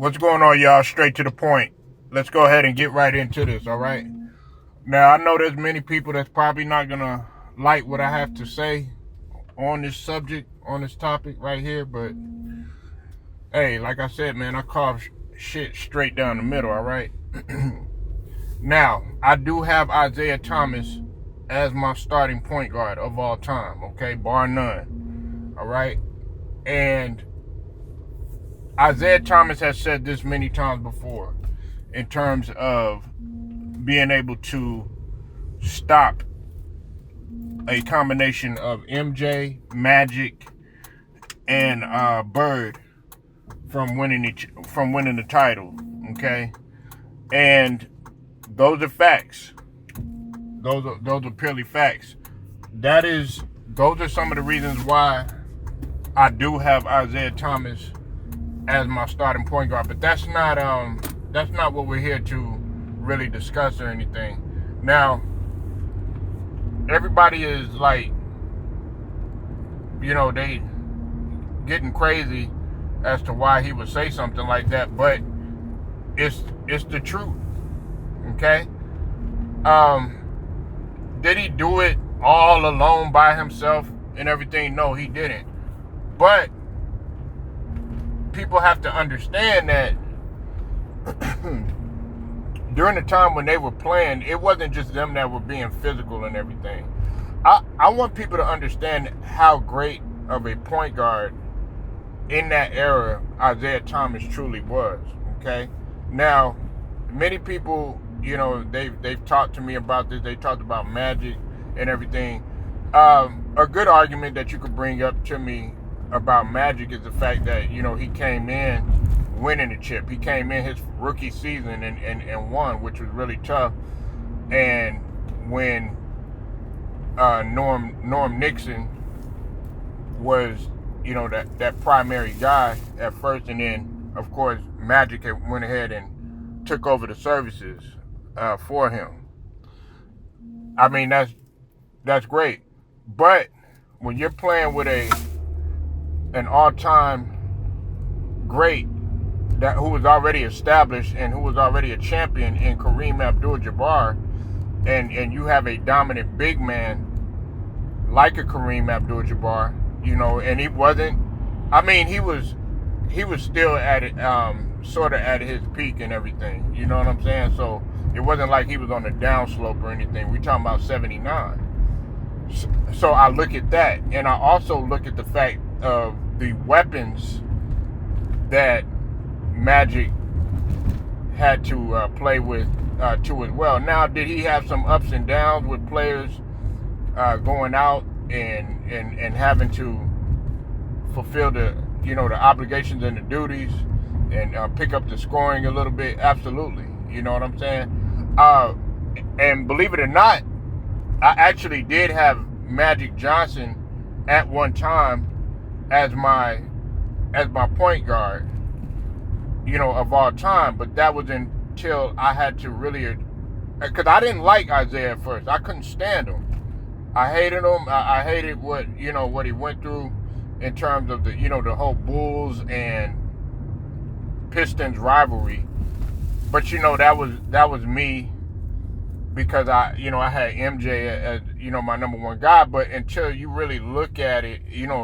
What's going on, y'all? Straight to the point. Let's go ahead and get right into this, all right? Now, I know there's many people that's probably not going to like what I have to say on this subject, on this topic right here, but hey, like I said, man, I carve shit straight down the middle, all right? Now, I do have Isaiah Thomas as my starting point guard of all time, okay? Bar none, all right? And Isaiah Thomas has said this many times before in terms of being able to stop a combination of MJ, Magic, and Bird from winning the title, okay? And those are facts. Those are purely facts. Those are some of the reasons why I do have Isaiah Thomas as my starting point guard, but that's not what we're here to really discuss or anything. Now, everybody is like, they getting crazy as to why he would say something like that, but it's the truth, okay? Did he do it all alone by himself and everything? No, he didn't. But people have to understand that during the time when they were playing, it wasn't just them that were being physical and everything. I want people to understand how great of a point guard in that era Isaiah Thomas truly was, okay? Now, many people, they've talked to me about this. They talked about Magic and everything. A good argument that you could bring up to me about Magic is the fact that, he came in winning the chip. He came in his rookie season and won, which was really tough. And when Norm Nixon was, that primary guy at first, and then, of course, Magic went ahead and took over the services for him. I mean, that's great. But when you're playing with an all-time great who was already established and who was already a champion in Kareem Abdul-Jabbar, and you have a dominant big man like a Kareem Abdul-Jabbar, and he wasn't. I mean, he was still at it, sort of at his peak and everything. You know what I'm saying? So it wasn't like he was on the downslope or anything. We're talking about 79. So I look at that, and I also look at the fact of the weapons that Magic had to play with too as well. Now, did he have some ups and downs with players going out and having to fulfill the the obligations and the duties and pick up the scoring a little bit? Absolutely. You know what I'm saying? And believe it or not, I actually did have Magic Johnson at one time as my point guard, of all time. But that was until I had to really, because I didn't like Isaiah at first. I couldn't stand him. I hated him. I hated what he went through in terms of the whole Bulls and Pistons rivalry. But that was me, because I had MJ as my number one guy. But until you really look at it,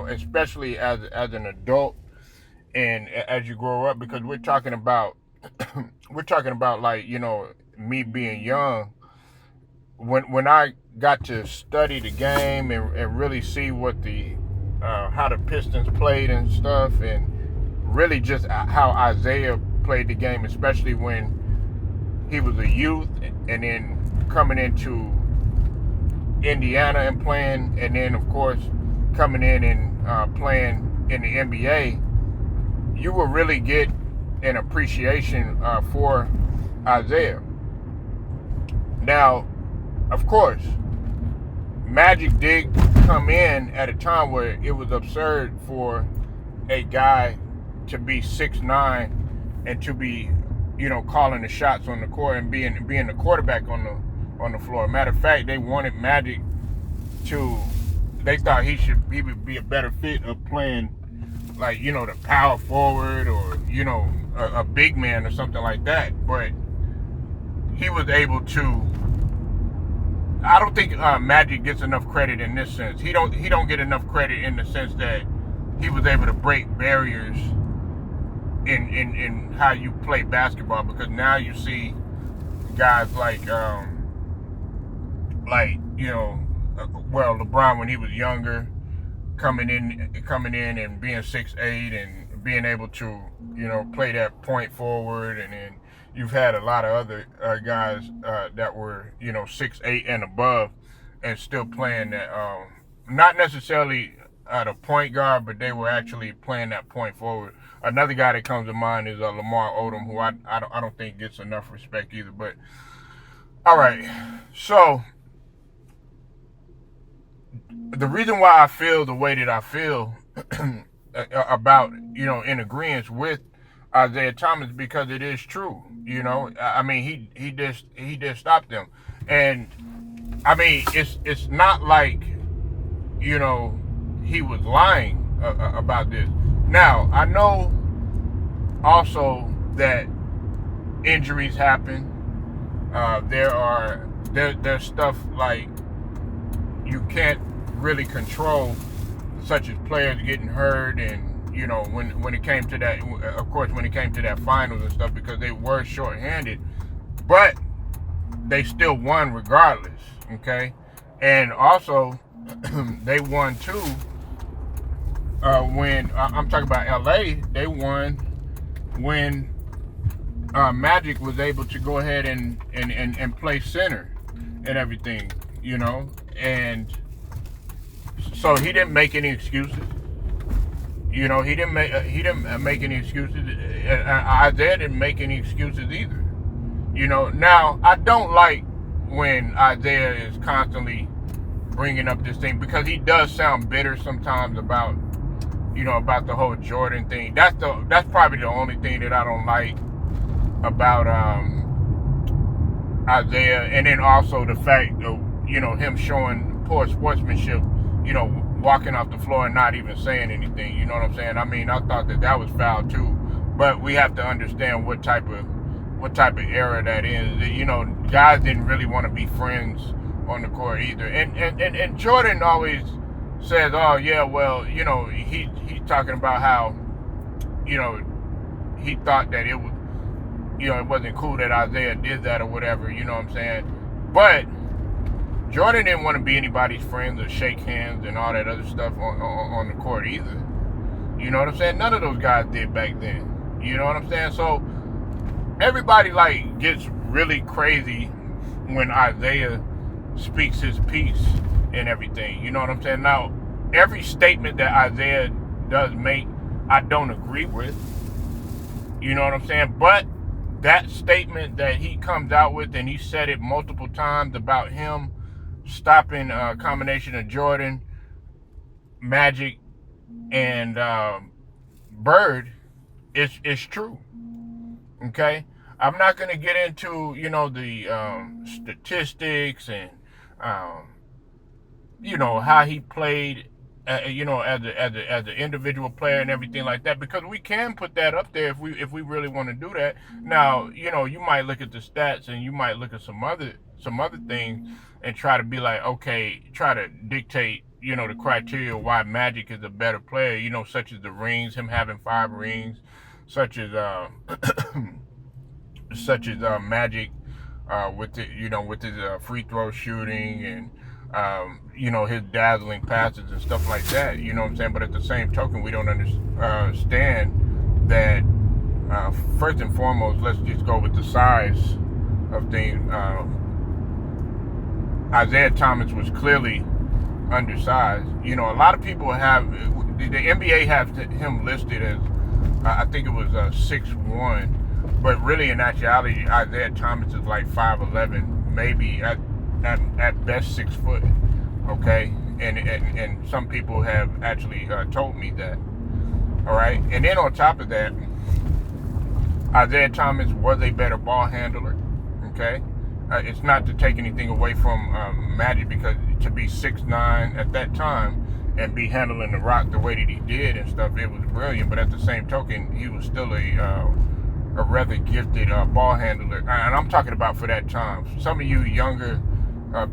especially as an adult and as you grow up, because we're talking about like me being young. When I got to study the game and really see what how the Pistons played and stuff, and really just how Isaiah played the game, especially when he was a youth, and then coming into Indiana and playing, and then of course coming in and playing in the NBA, you will really get an appreciation for Isaiah. Now, of course, Magic did come in at a time where it was absurd for a guy to be 6'9" and to be, calling the shots on the court and being the quarterback on the floor. Matter of fact, they wanted Magic they thought he would be a better fit of playing like, the power forward or, a big man or something like that, but he was able to. I don't think Magic gets enough credit in this sense. He don't get enough credit in the sense that he was able to break barriers in how you play basketball, because now you see guys like LeBron when he was younger coming in and being 6'8" and being able to play that point forward, and then you've had a lot of other guys that were 6'8" and above and still playing that, not necessarily at a point guard, but they were actually playing that point forward. Another guy that comes to mind is Lamar Odom, who I don't think gets enough respect either. But all right, so the reason why I feel the way that I feel about in agreement with Isaiah Thomas, because it is true. I mean, he did stop them, and I mean it's not like he was lying about this. Now, I know also that injuries happen. There's stuff like you can't really control, such as players getting hurt, and when it came to that, of course, when it came to that finals and stuff, because they were shorthanded, but they still won regardless. Okay, and also they won too. When I'm talking about LA, they won when Magic was able to go ahead and play center and everything, and so he didn't make any excuses. He didn't make any excuses. Isaiah didn't make any excuses either. Now I don't like when Isaiah is constantly bringing up this thing, because he does sound bitter sometimes about about the whole Jordan thing. That's probably the only thing that I don't like about Isaiah, and then also the fact of him showing poor sportsmanship, walking off the floor and not even saying anything. You know what I'm saying? I mean, I thought that was foul too, but we have to understand what type of era that is. Guys didn't really want to be friends on the court either, and Jordan always says, oh yeah, well, he's talking about how he thought that it was it wasn't cool that Isaiah did that or whatever, you know what I'm saying? But Jordan didn't want to be anybody's friends or shake hands and all that other stuff on the court either. You know what I'm saying? None of those guys did back then. You know what I'm saying? So everybody gets really crazy when Isaiah speaks his piece and everything. You know what I'm saying? Now, every statement that Isaiah does make, I don't agree with. You know what I'm saying? But that statement that he comes out with, and he said it multiple times about him stopping a combination of Jordan, Magic, and Bird, is true. Okay? I'm not going to get into, the statistics and, how he played, as an individual player and everything like that, because we can put that up there if we really want to do that. Now, you might look at the stats and you might look at some other things and try to be like, okay, try to dictate, the criteria why Magic is a better player, such as the rings, him having 5 rings, such as Magic with his free throw shooting, and his dazzling passes and stuff like that. You know what I'm saying? But at the same token, we don't understand that first and foremost, let's just go with the size of things. Isaiah Thomas was clearly undersized. A lot of people have the NBA has him listed as I think it was 6'1", but really in actuality, Isaiah Thomas is like 5'11", maybe at best 6 foot. Okay, and some people have actually told me that. All right, and then on top of that, Isaiah Thomas was a better ball handler. Okay, it's not to take anything away from Magic, because to be 6'9" at that time and be handling the rock the way that he did and stuff, it was brilliant. But at the same token, he was still a a rather gifted ball handler, and I'm talking about for that time. Some of you younger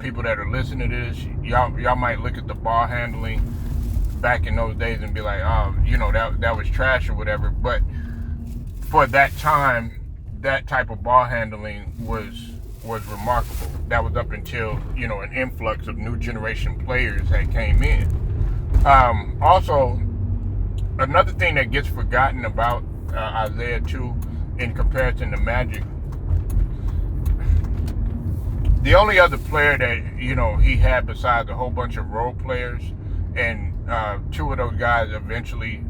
people that are listening to this, y'all might look at the ball handling back in those days and be like, that was trash or whatever. But for that time, that type of ball handling was remarkable. That was up until an influx of new generation players that came in. Also, another thing that gets forgotten about Isaiah too, in comparison to Magic, the only other player that he had besides a whole bunch of role players, and two of those guys eventually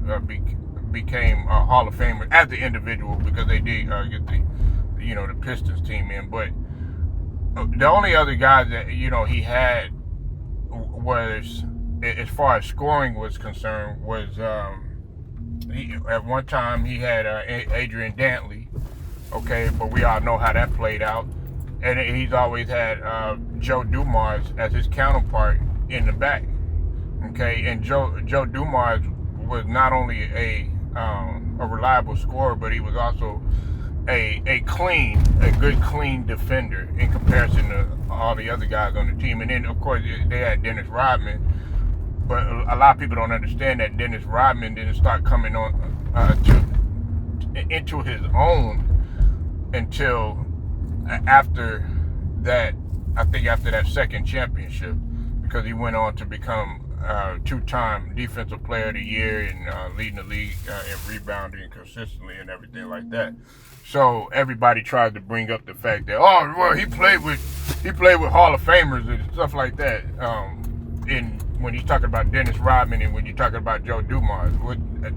became Hall of Famers as the individual, because they did get the Pistons team in. But the only other guys that he had was, as far as scoring was concerned, was at one time he had Adrian Dantley, okay, but we all know how that played out. And he's always had Joe Dumars as his counterpart in the back, okay. And Joe Dumars was not only a reliable scorer, but he was also a good clean defender in comparison to all the other guys on the team. And then of course they had Dennis Rodman, but a lot of people don't understand that Dennis Rodman didn't start coming on into his own until after that. I think after that second championship, because he went on to become two-time Defensive Player of the Year and leading the league in rebounding consistently and everything like that. So everybody tried to bring up the fact that he played with Hall of Famers and stuff like that. When you're talking about Dennis Rodman and when you're talking about Joe Dumars,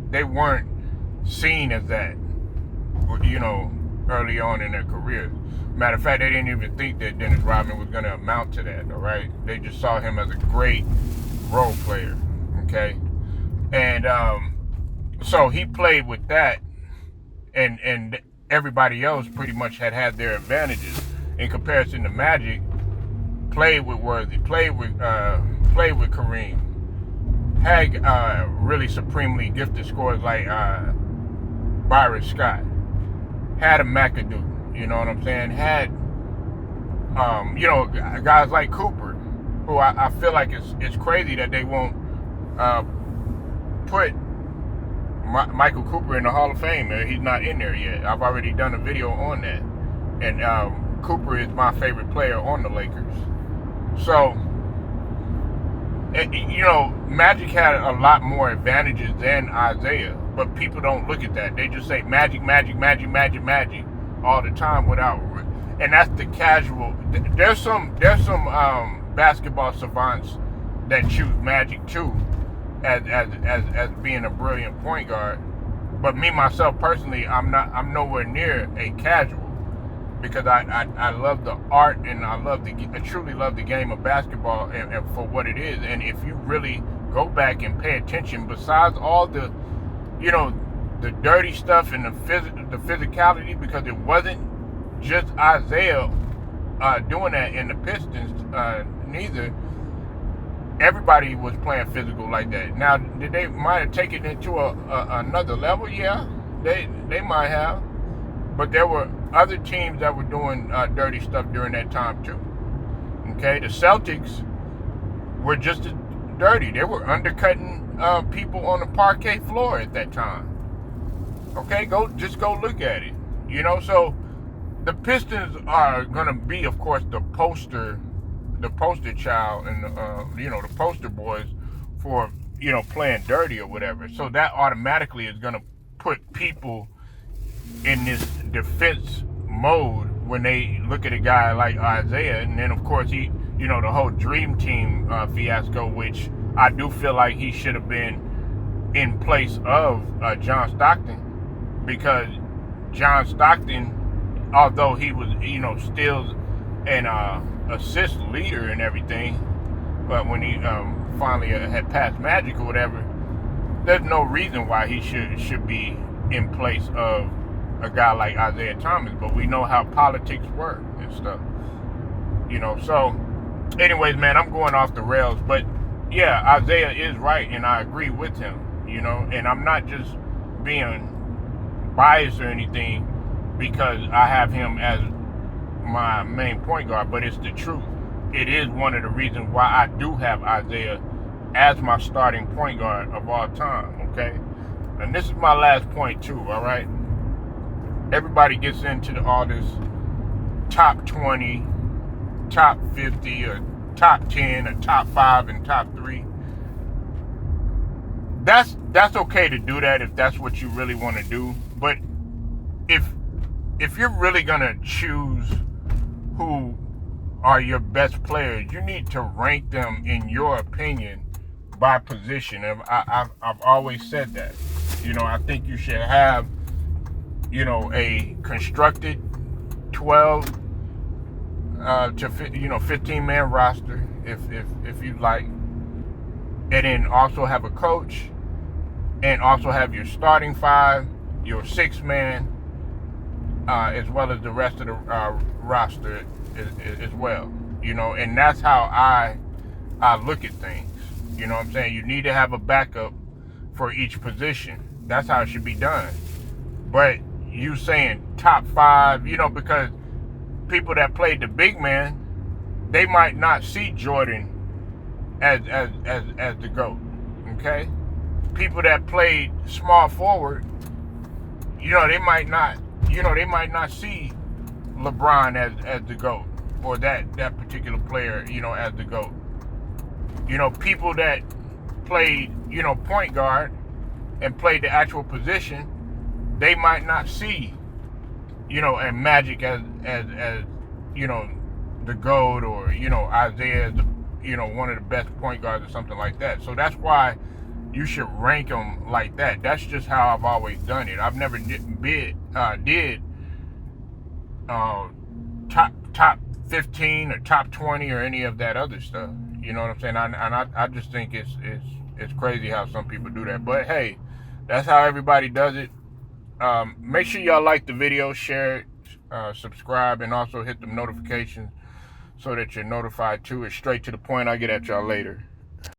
they weren't seen as that, early on in their careers. Matter of fact, they didn't even think that Dennis Rodman was going to amount to that, all right? They just saw him as a great role player, okay? And so he played with that, and everybody else pretty much had their advantages. In comparison to Magic, played with Worthy, played with Kareem, had really supremely gifted scorers like Byron Scott, had a McAdoo, you know what I'm saying? Had guys like Cooper, who I feel like it's crazy that they won't put Michael Cooper in the Hall of Fame. He's not in there yet. I've already done a video on that, and Cooper is my favorite player on the Lakers. So, Magic had a lot more advantages than Isaiah, but people don't look at that. They just say Magic, Magic, Magic, Magic, Magic all the time without, and that's the casual. There's some basketball savants that choose Magic too, as being a brilliant point guard. But me myself personally, I'm nowhere near a casual, because I love the art, and I truly love the game of basketball and for what it is. And if you really go back and pay attention, besides all the the dirty stuff and the physicality, because it wasn't just Isaiah doing that in the Pistons, neither. Everybody was playing physical like that. Now, did they might have taken it to another level? Yeah, they might have. But there were other teams that were doing dirty stuff during that time too. Okay, the Celtics were just as dirty. They were undercutting people on the parquet floor at that time. Okay, just go look at it. So the Pistons are gonna be, of course, the poster child and the poster boys for playing dirty or whatever. So that automatically is gonna put people in this defense mode when they look at a guy like Isaiah. And then of course the whole Dream Team fiasco, which I do feel like he should have been in place of John Stockton, because John Stockton, although he was still an assist leader and everything, but when he finally had passed Magic or whatever, there's no reason why he should be in place of a guy like Isaiah Thomas. But we know how politics work and stuff, So, anyways, man, I'm going off the rails, but yeah, Isaiah is right, and I agree with him, and I'm not just being biased or anything. because I have him as my main point guard, but it's the truth. It is one of the reasons why I do have Isaiah as my starting point guard of all time, okay? And this is my last point too, all right? Everybody gets into all this top 20, top 50, or top 10, or top 5, and top 3. That's okay to do that if that's what you really want to do. But if you're really gonna choose who are your best players, you need to rank them, in your opinion, by position. And I've always said that. I think you should have, a constructed 12 to 15-man roster, if you like, and then also have a coach, and also have your starting 5, your 6-man, as well as the rest of the roster as well. And that's how I look at things. You know what I'm saying? You need to have a backup for each position. That's how it should be done. But you saying top 5, because people that played the big man, they might not see Jordan as the GOAT. Okay? People that played small forward, they might not see LeBron as the GOAT, or that particular player, as the GOAT. People that played, point guard and played the actual position, they might not see, and Magic as the GOAT, or, Isaiah as one of the best point guards or something like that. So that's why you should rank them like that. That's just how I've always done it. I've never did top 15 or top 20 or any of that other stuff. You know what I'm saying? I just think it's crazy how some people do that. But hey, that's how everybody does it. Make sure y'all like the video, share it, subscribe, and also hit the notifications so that you're notified too. It's straight to the point. I'll get at y'all later.